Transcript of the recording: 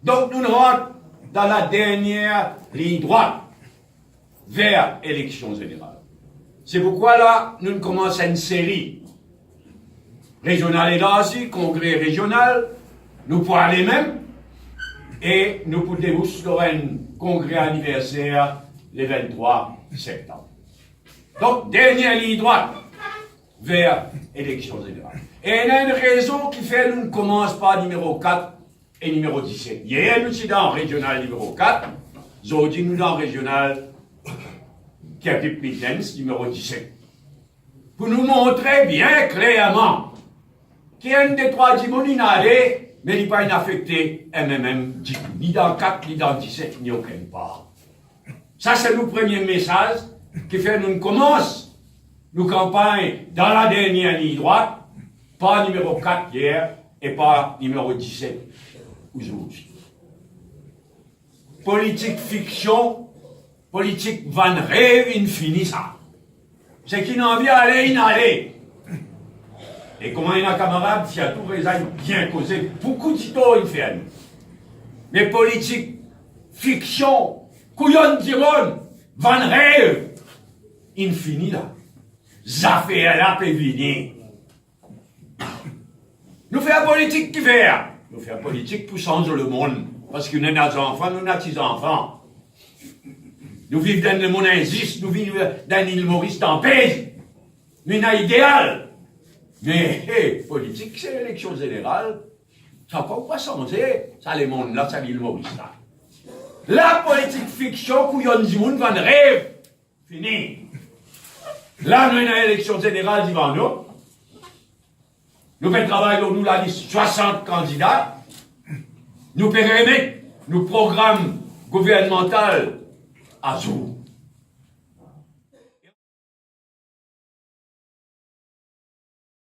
Donc nous rentrons dans la dernière ligne droite vers élection générale. C'est pourquoi là, nous commençons une série régionale et là aussi, congrès régional, nous pour aller même, et nous pour dévousser un congrès anniversaire le 23 septembre. Donc, dernière ligne droite vers élection générale. Et il y a une raison qui fait que nous ne commençons pas numéro 4 et numéro 17. Hier, nous sommes dans régional numéro 4, aujourd'hui, nous dans régional Kertip Midlands numéro 17. Pour nous montrer bien clairement qu'il y a un des trois dimonies n'allait, mais il n'est pas affecté MMM du tout. Ni dans 4, ni dans 17, ni aucune part. Ça, c'est le premier message qui fait que nous commençons nos campagnes dans la dernière ligne droite, pas numéro 4 hier et pas numéro 17 aujourd'hui. Politique fiction, politique van rêve infini ça. C'est qui n'a envie d'aller, il n'allait. Et comment il y a un camarade qui a tout raison bien causé, beaucoup de temps il fait à nous. Mais politique fiction, couillon d'Iron, van rêve, infini là. Ça fait la venir. Nous faisons la politique qui fait. Nous faisons la politique pour changer le monde. Parce que nous avons des enfants, nous avons des enfants. Nous vivons dans le monde injuste, nous vivons dans l'île Maurice en paix. Nous avons un idéal. Mais, politique, c'est l'élection générale. Ça ne peut pas changer. Ça, le monde là, ça l'île Maurice là. La politique fiction, couillon du monde, van rêve. Fini. Là, nous avons une élection générale devant nous. Nous faisons travail dans nous la liste 60 candidats. Nous pouvons remettre nos programmes gouvernementaux à jour.